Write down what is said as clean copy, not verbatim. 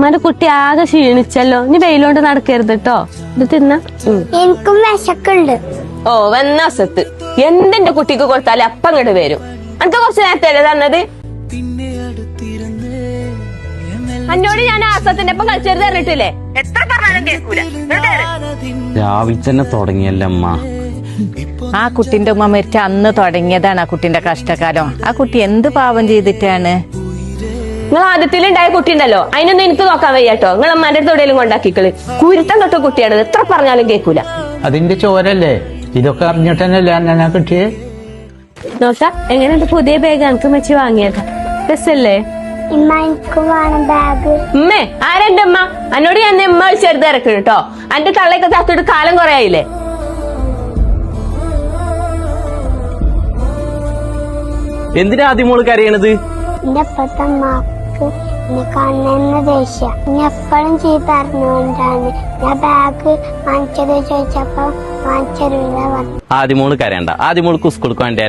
ഉമ്മാന്റെ കുട്ടി ആകെ ക്ഷീണിച്ചല്ലോ, ഇനി വെയിലോണ്ട് നടക്കരുത് കേട്ടോ. ഇത് തിന്ന. എനിക്കും വിശക്കുണ്ട്. ഓ വന്ന അസത്ത് എന്തെന്റെ കുട്ടിക്ക് കൊടുത്താലും അപ്പം അങ്ങോട്ട് വരും. അനക്ക് കുറച്ച് നേരത്തെ തന്നത്. എന്നോട് ഞാൻ അസത്തിന്റെ ഒപ്പം കളിച്ചെടുത്ത് തന്നിട്ടില്ലേ? എത്ര പറഞ്ഞാലും കേൾക്കൂല. രാവിലെ തന്നെ തുടങ്ങിയല്ലേ അമ്മ. ആ കുട്ടിന്റെ ഉമ്മ മരിച്ച അന്ന് തുടങ്ങിയതാണ് ആ കുട്ടിന്റെ കഷ്ടകാലം. ആ കുട്ടി എന്ത് പാവം ചെയ്തിട്ടാണ്? നിങ്ങൾ ആദ്യത്തിലുണ്ടായ കുട്ടി ഉണ്ടല്ലോ, അതിനൊന്നും എനിക്ക് നോക്കാൻ വയ്യാട്ടോ. നിങ്ങൾ അമ്മാന്റെ അടുത്ത് എവിടെയെങ്കിലും കൊണ്ടാക്കിക്കള്. കുരുത്തം തൊട്ട കുട്ടിയാണ്, എത്ര പറഞ്ഞാലും കേൾക്കൂല. അതിന്റെ ചോരല്ലേ ഇതൊക്കെ അറിഞ്ഞിട്ടല്ലേ ഞാൻ കിട്ടിയേ. നോക്ക എങ്ങനെയുണ്ട് പുതിയ ബാഗ് എനിക്ക് മെച്ചി വാങ്ങിയതാ. രസല്ലേ? ഇമ്മ എനിക്ക് വേണം ബാഗ്. ഉമ്മേ ആരെന്റെ അമ്മ? എന്നോട് ഞാൻ ഉമ്മ ചെറുത് ഇറക്കണം കേട്ടോ. അന്റെ തള്ളയൊക്കെ തത്തിട്ട് കാലം കുറെ ആയില്ലേ. എന്തിനാ ആദ്യം മോള് കരയണത്? എന്റെ അപ്പത്തെ അമ്മക്ക് എന്നെ കാണുന്ന ദേഷ്യം. ഇനി എപ്പോഴും ചീത്ത അറിഞ്ഞുകൊണ്ടാണ് ഞാൻ ബാഗ് വാങ്ങിച്ചത് ചോദിച്ചപ്പോ വാങ്ങിച്ചരുന്ന പറഞ്ഞു. ആദ്യം മോള് കരയണ്ട. ആദ്യം മോൾക്ക് സ്കൂൾക്ക് വേണ്ടി